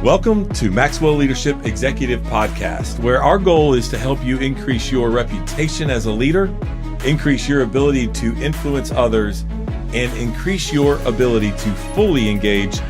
Welcome to Maxwell Leadership Executive Podcast, where our goal is to help you increase your reputation as a leader, increase your ability to influence others, and increase your ability to fully engage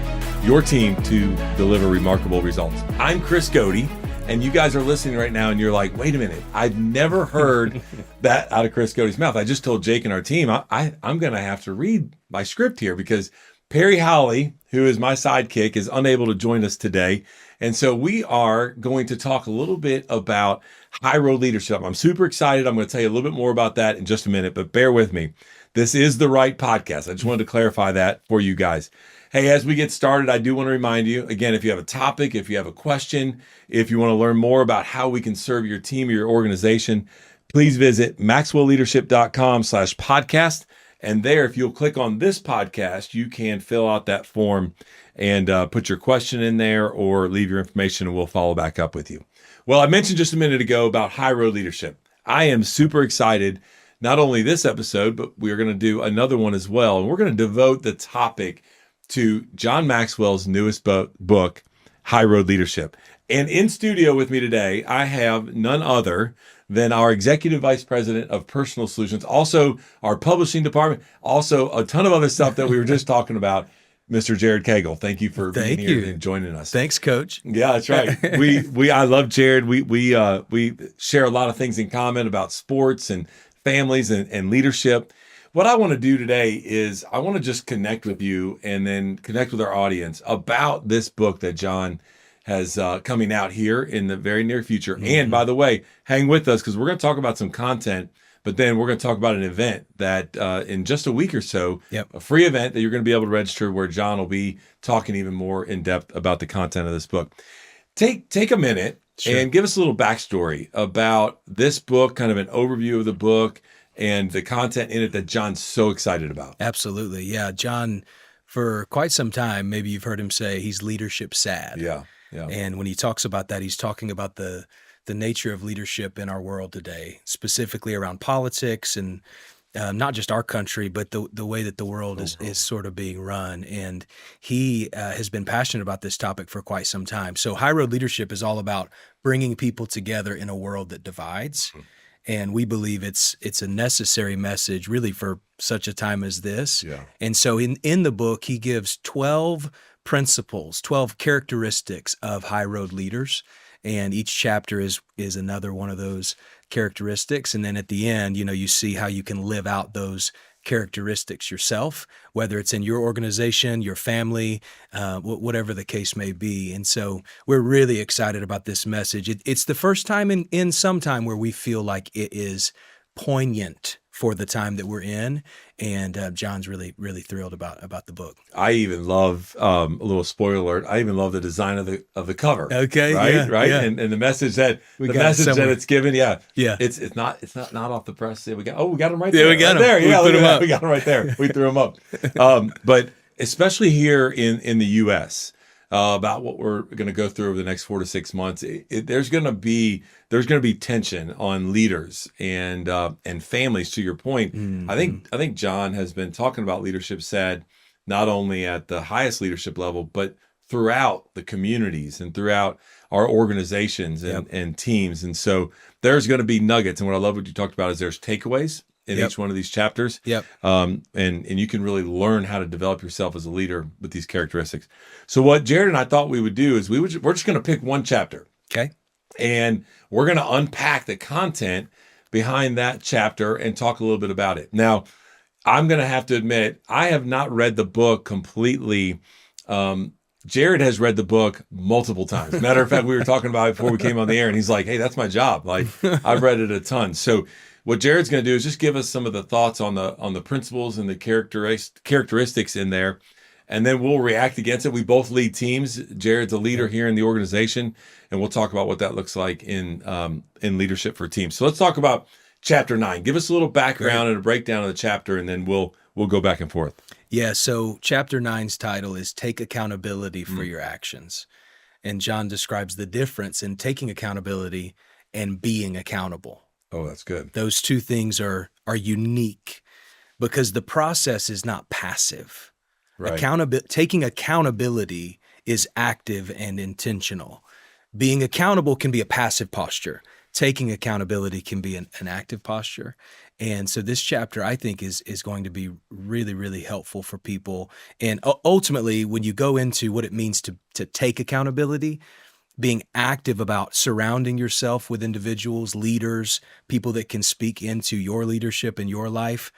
your team to deliver remarkable results. I'm Chris Godey, and you guys are listening right now and you're like, wait a minute, I've never heard that out of Chris Godey's mouth. I just told Jake and our team, I'm going to have to read my script here because Perry Howley, who is my sidekick, is unable to join us today. And so we are going to talk a little bit about high road leadership. I'm super excited. I'm going to tell you a little bit more about that in just a minute, but bear with me. This is the right podcast. I just wanted to clarify that for you guys. Hey, as we get started, I do want to remind you, again, if you have a topic, if you have a question, if you want to learn more about how we can serve your team or your organization, please visit maxwellleadership.com/podcast. And there, if you'll click on this podcast, you can fill out that form and put your question in there or leave your information and we'll follow back up with you. Well, I mentioned just a minute ago about high road leadership. I am super excited, not only this episode, but we're going to do another one as well. And we're going to devote the topic to John Maxwell's newest book, High Road Leadership. And in studio with me today, I have none other than our Executive Vice President of Personal Solutions, also our publishing department, also a ton of other stuff that we were just talking about, Mr. Jared Cagle. Thank you for being here and joining us. Thanks, Coach. Yeah, that's right. I love Jared. We share a lot of things in common about sports and families and leadership. What I want to do today is I want to just connect with you and then connect with our audience about this book that John has coming out here in the very near future. Mm-hmm. And by the way, hang with us because we're going to talk about some content, but then we're going to talk about an event that in just a week or so, a free event that you're going to be able to register where John will be talking even more in depth about the content of this book. Take a minute and give us a little backstory about this book, kind of an overview of the book and the content in it that John's so excited about. Absolutely. Yeah. John, for quite some time, maybe you've heard him say he's leadership sad. Yeah. And when he talks about that, he's talking about the nature of leadership in our world today, specifically around politics and not just our country, but the way that the world is sort of being run. And he has been passionate about this topic for quite some time. So high road leadership is all about bringing people together in a world that divides. Mm-hmm. And we believe it's a necessary message really for such a time as this. Yeah. And so in the book, he gives 12 principles, 12 characteristics of high road leaders. And each chapter is another one of those characteristics. And then at the end, you see how you can live out those characteristics yourself, whether it's in your organization, your family, whatever the case may be. And so we're really excited about this message. It's the first time in some time where we feel like it is poignant for the time that we're in. And John's really, really thrilled about the book. I even love a little spoiler alert. I even love the design of the cover. Okay, right. Yeah. And the message that it's given. Yeah. It's not off the press. We got them right there. Yeah, we got them there. Yeah, we got them right there. We threw them up. But especially here in the U.S. About what we're going to go through over the next 4 to 6 months, there's going to be tension on leaders and families. To your point, mm-hmm. I think John has been talking about leadership sad, not only at the highest leadership level, but throughout the communities and throughout our organizations and teams. And so there's going to be nuggets. And what I love what you talked about is there's takeaways in each one of these chapters. And you can really learn how to develop yourself as a leader with these characteristics. So what Jared and I thought we would do is we're just going to pick one chapter. Okay. And we're going to unpack the content behind that chapter and talk a little bit about it. Now, I'm going to have to admit, I have not read the book completely. Jared has read the book multiple times. Matter of fact, we were talking about it before we came on the air and he's like, hey, that's my job. Like I've read it a ton. So what Jared's going to do is just give us some of the thoughts on the principles and the characteristics in there, and then we'll react against it. We both lead teams. Jared's a leader here in the organization, and we'll talk about what that looks like in leadership for teams. So let's talk about Chapter 9. Give us a little background and a breakdown of the chapter, and then we'll go back and forth. Yeah. So Chapter 9's title is "Take Accountability for Your Actions," and John describes the difference in taking accountability and being accountable. Oh, that's good. Those two things are unique because the process is not passive. Right. Taking accountability is active and intentional. Being accountable can be a passive posture. Taking accountability can be an active posture. And so this chapter, I think, is going to be really, really helpful for people. And ultimately, when you go into what it means to take accountability, being active about surrounding yourself with individuals, leaders, people that can speak into your leadership in your life,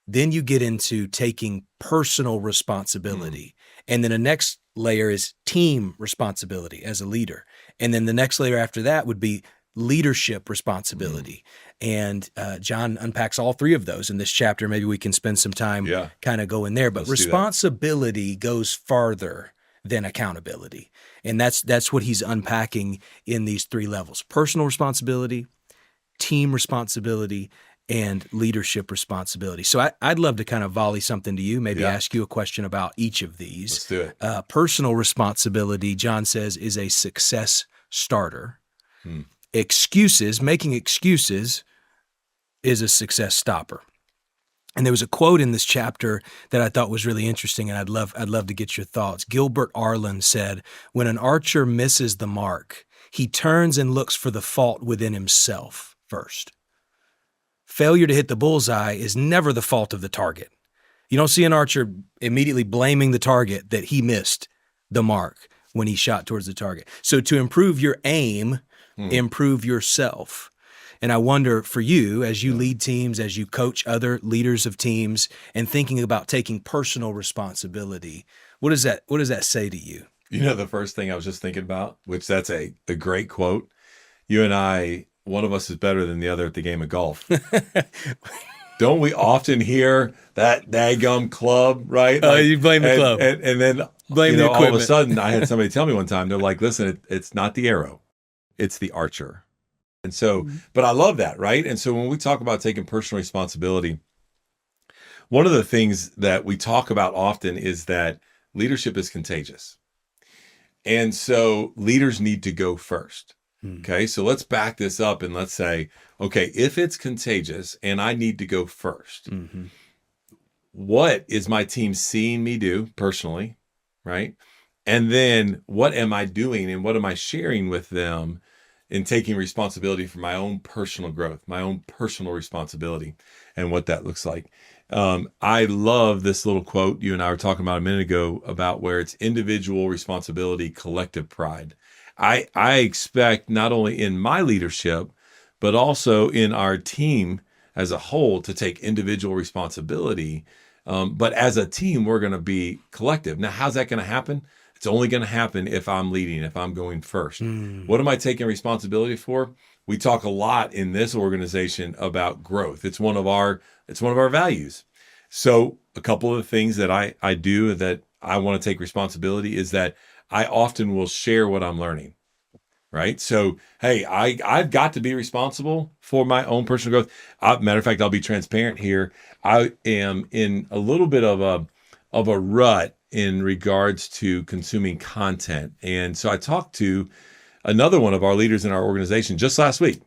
then you get into taking personal responsibility. And then the next layer is team responsibility as a leader. And then the next layer after that would be leadership responsibility. And John unpacks all three of those in this chapter. Maybe we can spend some time kind of going there. But responsibility goes farther than accountability. And that's what he's unpacking in these three levels: personal responsibility, team responsibility, and leadership responsibility. So I'd love to kind of volley something to you, maybe ask you a question about each of these. Let's do it. Personal responsibility, John says, is a success starter. Making excuses is a success stopper. And there was a quote in this chapter that I thought was really interesting, and I'd love to get your thoughts. Gilbert Arlen said, "When an archer misses the mark, he turns and looks for the fault within himself first. Failure to hit the bullseye is never the fault of the target. You don't see an archer immediately blaming the target that he missed the mark when he shot towards the target. So to improve your aim, improve yourself." And I wonder for you, as you lead teams, as you coach other leaders of teams, and thinking about taking personal responsibility, what does that say to you? You know, the first thing I was just thinking about, which that's a great quote. You and I, one of us is better than the other at the game of golf. Don't we often hear that daggum club, right? Oh, you blame the club. And then blame the equipment. All of a sudden, I had somebody tell me one time, they're like, listen, it's not the arrow, it's the archer. And so, but I love that, right? And so when we talk about taking personal responsibility, one of the things that we talk about often is that leadership is contagious. And so leaders need to go first. Okay, so let's back this up and let's say, okay, if it's contagious and I need to go first, what is my team seeing me do personally, right? And then what am I doing and what am I sharing with them in taking responsibility for my own personal growth, my own personal responsibility, and what that looks like. I love this little quote you and I were talking about a minute ago about where it's individual responsibility, collective pride. I expect not only in my leadership, but also in our team as a whole to take individual responsibility. But as a team, we're going to be collective. Now, how's that going to happen? It's only going to happen if I'm leading, if I'm going first. What am I taking responsibility for? We talk a lot in this organization about growth. It's one of our values. So a couple of the things that I do that I want to take responsibility is that I often will share what I'm learning, right? So, hey, I've got to be responsible for my own personal growth. Matter of fact, I'll be transparent here. I am in a little bit of a rut in regards to consuming content. And so I talked to another one of our leaders in our organization just last week,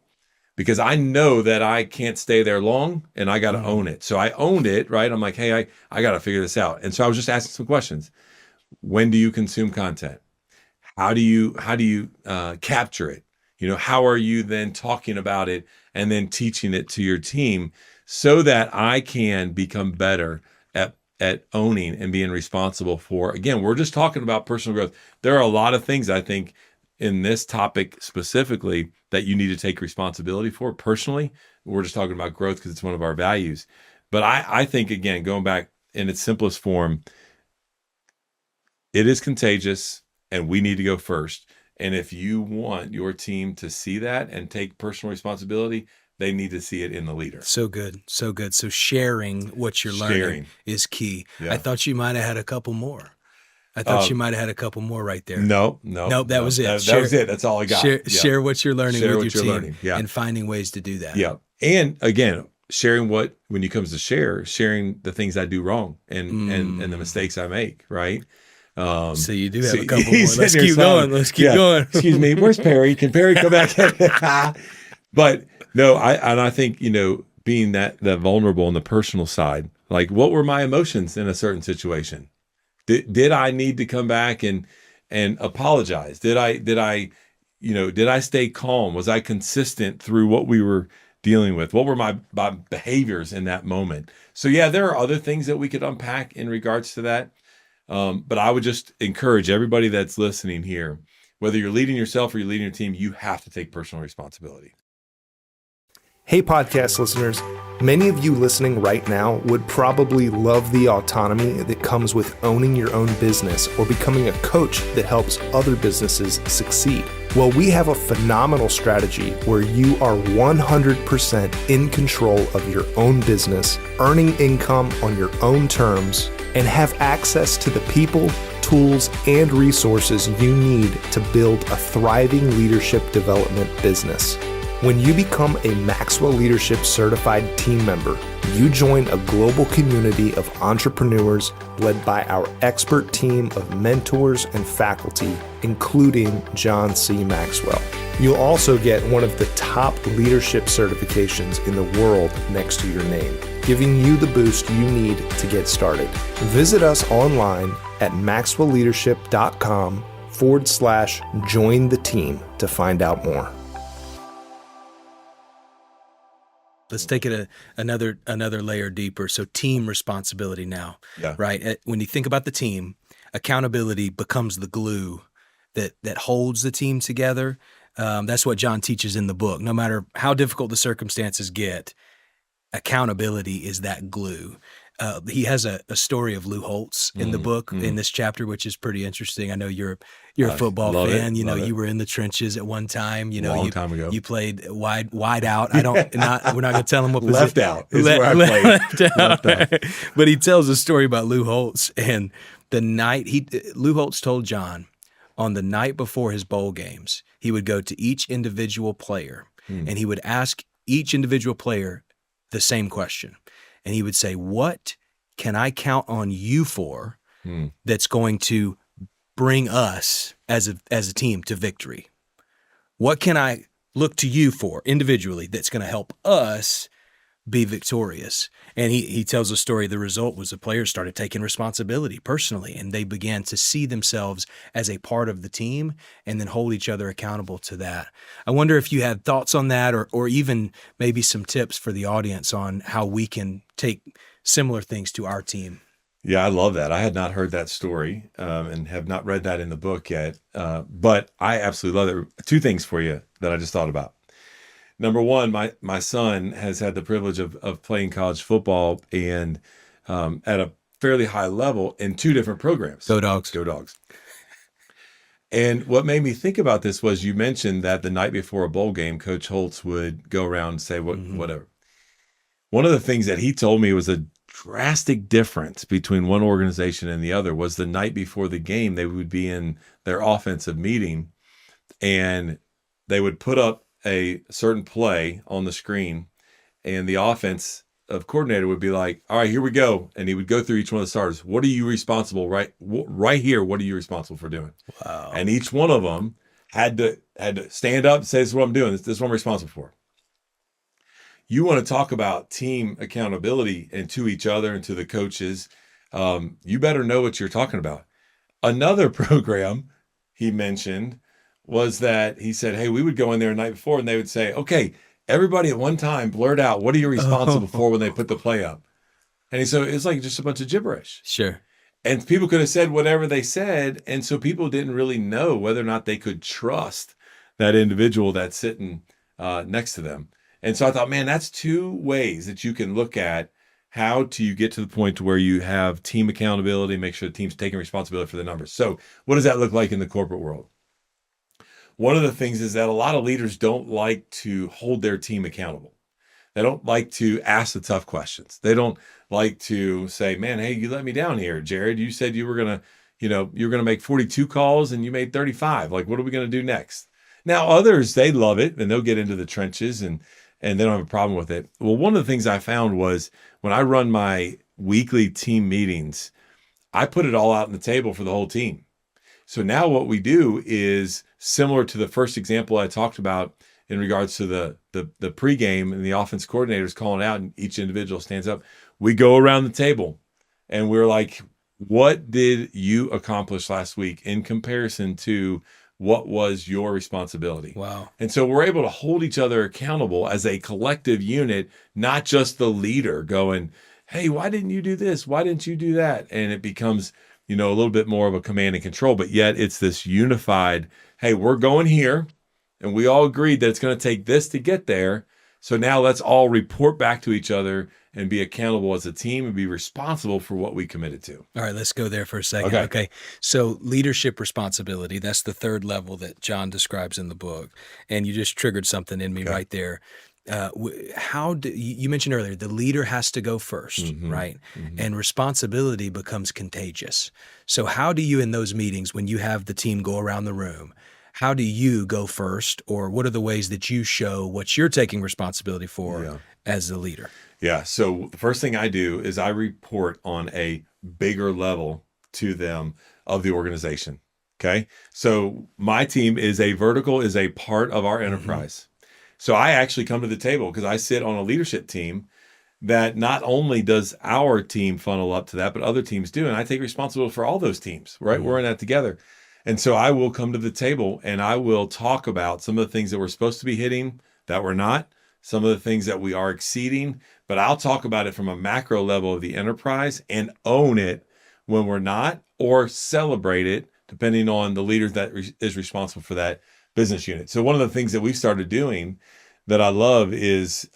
because I know that I can't stay there long and I got to own it. So I owned it, right? I'm like, hey, I got to figure this out. And so I was just asking some questions. When do you consume content? How do you capture it? How are you then talking about it and then teaching it to your team so that I can become better at owning and being responsible for, again, we're just talking about personal growth. There are a lot of things I think in this topic specifically that you need to take responsibility for personally. We're just talking about growth because it's one of our values. But I think, again, going back in its simplest form, it is contagious and we need to go first. And if you want your team to see that and take personal responsibility, they need to see it in the leader. So good. So good. So sharing what you're learning is key. Yeah. I thought you might have had a couple more. You might have had a couple more right there. No, that was it. That was it. That's all I got. Share what you're learning with your team and finding ways to do that. Yeah. And again, sharing when it comes to sharing the things I do wrong and the mistakes I make, right? So you do have a couple more. Let's keep going. Let's keep going. Excuse me. Where's Perry? Can Perry come back? But no, I think, being that vulnerable on the personal side, like what were my emotions in a certain situation? Did I need to come back and and apologize? Did I stay calm? Was I consistent through what we were dealing with? What were my behaviors in that moment? So yeah, there are other things that we could unpack in regards to that. But I would just encourage everybody that's listening here, whether you're leading yourself or you're leading your team, you have to take personal responsibility. Hey, podcast listeners. Many of you listening right now would probably love the autonomy that comes with owning your own business or becoming a coach that helps other businesses succeed. Well, we have a phenomenal strategy where you are 100% in control of your own business, earning income on your own terms, and have access to the people, tools, and resources you need to build a thriving leadership development business. When you become a Maxwell Leadership Certified Team member, you join a global community of entrepreneurs led by our expert team of mentors and faculty, including John C. Maxwell. You'll also get one of the top leadership certifications in the world next to your name, giving you the boost you need to get started. Visit us online at maxwellleadership.com/join the team to find out more. Let's take it another layer deeper. So team responsibility now, right? When you think about the team, accountability becomes the glue that holds the team together. That's what John teaches in the book. No matter how difficult the circumstances get, accountability is that glue. He has a story of Lou Holtz in the book in this chapter, which is pretty interesting. I know you're a football fan. You were in the trenches at one time. Long time ago. You played wide out. We're not going to tell him what position. Left out is where I played. Left out. But he tells a story about Lou Holtz and the night Lou Holtz told John on the night before his bowl games, he would go to each individual player and he would ask each individual player the same question. And he would say, what can I count on you for that's going to bring us as a team to victory? What can I look to you for individually that's going to help us be victorious? And he tells a story. The result was the players started taking responsibility personally, and they began to see themselves as a part of the team and then hold each other accountable to that. I wonder if you had thoughts on that or even maybe some tips for the audience on how we can take similar things to our team. Yeah, I love that. I had not heard that story and have not read that in the book yet, but I absolutely love it. Two things for you that I just thought about. Number one, my son has had the privilege of playing college football and at a fairly high level in two different programs. Go Dogs. Go Dogs. And what made me think about this was you mentioned that the night before a bowl game, Coach Holtz would go around and say whatever. One of the things that he told me was a drastic difference between one organization and the other was the night before the game, they would be in their offensive meeting and they would put up a certain play on the screen and the offense coordinator would be like, all right, here we go. And he would go through each one of the starters. What are you responsible right here? What are you responsible for doing? Wow. And each one of them had to stand up and say, this is what I'm doing. This is what I'm responsible for. You want to talk about team accountability and to each other and to the coaches. You better know what you're talking about. Another program he mentioned was that he said, hey, we would go in there the night before and they would say, okay, everybody at one time blurt out, what are you responsible for when they put the play up? And so it's like just a bunch of gibberish. Sure. And people could have said whatever they said. And so people didn't really know whether or not they could trust that individual that's sitting next to them. And so I thought, man, that's two ways that you can look at how do you get to the point to where you have team accountability, make sure the team's taking responsibility for the numbers. So what does that look like in the corporate world? One of the things is that a lot of leaders don't like to hold their team accountable. They don't like to ask the tough questions. They don't like to say, man, hey, you let me down here, Jared. You said you were going to make 42 calls and you made 35. Like, what are we going to do next? Now, others, they love it and they'll get into the trenches and they don't have a problem with it. Well, one of the things I found was when I run my weekly team meetings, I put it all out on the table for the whole team. So now what we do is similar to the first example I talked about in regards to the pregame and the offense coordinators calling out and each individual stands up. We go around the table and we're like, what did you accomplish last week in comparison to what was your responsibility? Wow. And so we're able to hold each other accountable as a collective unit, not just the leader going, hey, why didn't you do this? Why didn't you do that? And it becomes, a little bit more of a command and control, but yet it's this unified, hey, we're going here. And we all agreed that it's going to take this to get there. So now let's all report back to each other and be accountable as a team and be responsible for what we committed to. All right, let's go there for a second. Okay. So leadership responsibility, that's the third level that John describes in the book. And you just triggered something in me right there. You mentioned earlier, the leader has to go first, right? And responsibility becomes contagious. So how do you, in those meetings, when you have the team go around the room, how do you go first, or what are the ways that you show what you're taking responsibility for as the leader? Yeah. So the first thing I do is I report on a bigger level to them of the organization. Okay. So my team is a part of our enterprise. So I actually come to the table because I sit on a leadership team that not only does our team funnel up to that, but other teams do. And I take responsibility for all those teams, right? We're in that together. And so I will come to the table and I will talk about some of the things that we're supposed to be hitting that we're not, some of the things that we are exceeding, but I'll talk about it from a macro level of the enterprise and own it when we're not, or celebrate it depending on the leader that is responsible for that business unit. So one of the things that we've started doing that I love is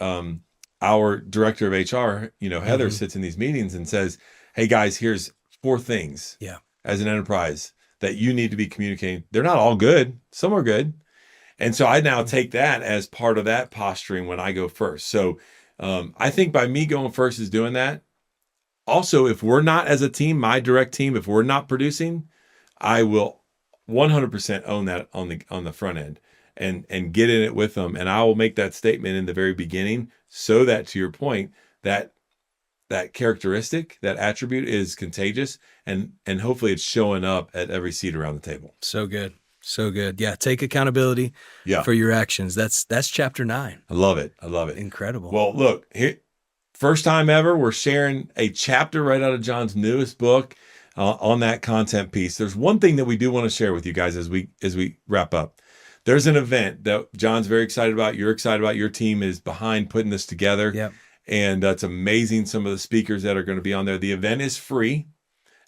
our director of HR, Heather, sits in these meetings and says, hey guys, here's 4 things as an enterprise that you need to be communicating. They're not all good. Some are good. And so I now take that as part of that posturing when I go first. So I think by me going first is doing that. Also, if we're not as a team, my direct team, if we're not producing, I will 100% own that on the front end and get in it with them. And I will make that statement in the very beginning so that, to your point, that characteristic, that attribute is contagious, and hopefully it's showing up at every seat around the table. So good. So good. Yeah. Take accountability for your actions. That's chapter 9. I love it. Incredible. Well, look, here, first time ever, we're sharing a chapter right out of John's newest book on that content piece. There's one thing that we do want to share with you guys as we wrap up. There's an event that John's very excited about. You're excited about. Your team is behind putting this together. Yep. And it's amazing, some of the speakers that are going to be on there. The event is free.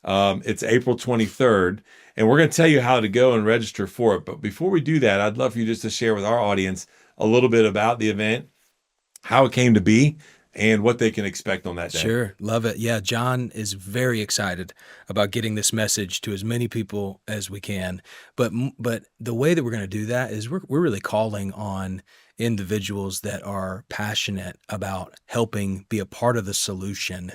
It's April 23rd, and we're going to tell you how to go and register for it. But before we do that, I'd love for you just to share with our audience a little bit about the event, how it came to be, and what they can expect on that day. Sure. Love it. Yeah. John is very excited about getting this message to as many people as we can. But the way that we're going to do that is we're really calling on individuals that are passionate about helping be a part of the solution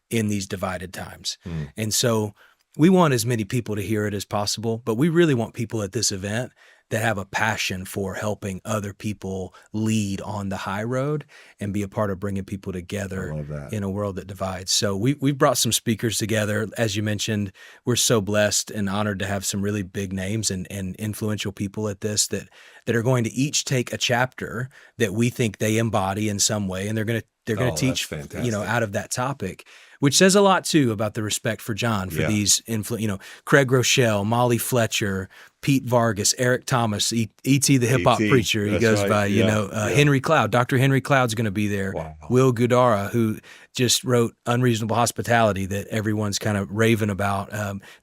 in these divided times. And so we want as many people to hear it as possible, but we really want people at this event that have a passion for helping other people lead on the high road and be a part of bringing people together in a world that divides. So we've brought some speakers together. As you mentioned, we're so blessed and honored to have some really big names and influential people at this that are going to each take a chapter that we think they embody in some way, and they're going to teach, out of that topic, which says a lot too about the respect for John for these Craig Rochelle, Molly Fletcher, Pete Vargas, Eric Thomas, E.T. the hip hop preacher. He goes by, Henry Cloud. Dr. Henry Cloud's going to be there. Wow. Will Gudara, who just wrote Unreasonable Hospitality that everyone's kind of raving about.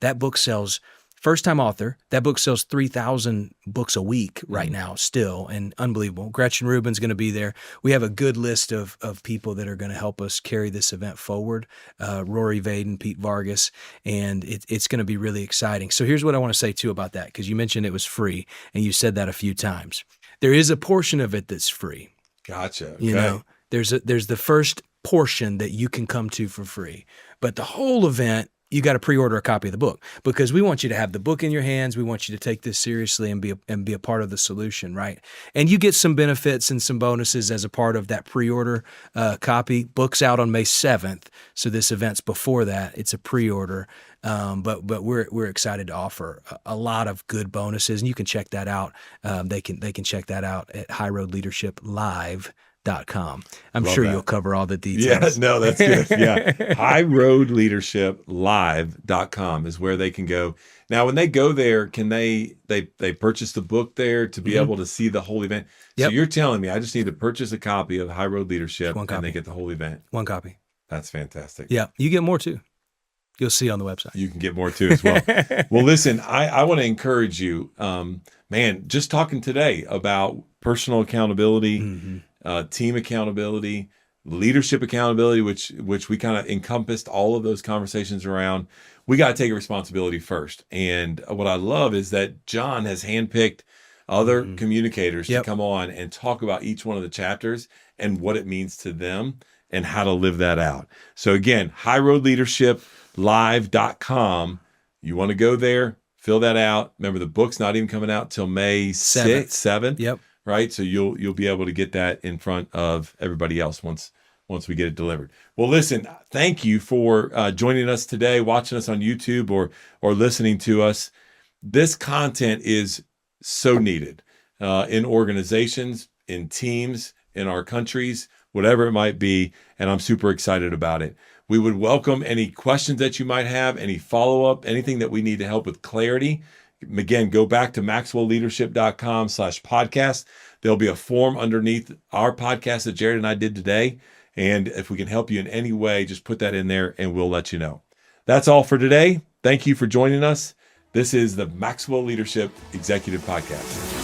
That book sells. First-time author. That book sells 3,000 books a week right now still, and unbelievable. Gretchen Rubin's going to be there. We have a good list of people that are going to help us carry this event forward. Rory Vaden, Pete Vargas, and it's going to be really exciting. So here's what I want to say, too, about that, because you mentioned it was free, and you said that a few times. There is a portion of it that's free. Gotcha. Okay. There's the first portion that you can come to for free, but the whole event, you got to pre-order a copy of the book, because we want you to have the book in your hands. We want you to take this seriously and be a part of the solution, right? And you get some benefits and some bonuses as a part of that pre-order copy. Book's out on May 7th, so this event's before that. It's a pre-order, but we're excited to offer a lot of good bonuses, and you can check that out. They can check that out at highroadleadershipLive.com. highroadleadership.com. I'm Love sure that. you'll cover all the Yeah, details. no, that's good. Yeah. highroadleadershiplive.com is where they can go. Now, when they go there, can they purchase the book there to be able to see the whole event? So Yep. you're telling me I just need to purchase a copy of High Road Leadership One and copy. they get the whole event. One copy. That's fantastic. Yeah. You get more too. You'll see on the website. You can get more too as well. Well, listen, I want to encourage you, man, just talking today about personal accountability, team accountability, leadership accountability, which we kind of encompassed all of those conversations around. We got to take a responsibility first. And what I love is that John has handpicked other communicators to come on and talk about each one of the chapters and what it means to them and how to live that out. So again, highroadleadership.live.com. You want to go there, fill that out. Remember, the book's not even coming out till May 7th. Yep. Right? So you'll be able to get that in front of everybody else once we get it delivered. Well, listen, thank you for joining us today, watching us on YouTube or listening to us. This content is so needed in organizations, in teams, in our countries, whatever it might be, and I'm super excited about it. We would welcome any questions that you might have, any follow-up, anything that we need to help with clarity. Again, go back to maxwellleadership.com/podcast. There'll be a form underneath our podcast that Jared and I did today. And if we can help you in any way, just put that in there and we'll let you know. That's all for today. Thank you for joining us. This is the Maxwell Leadership Executive Podcast.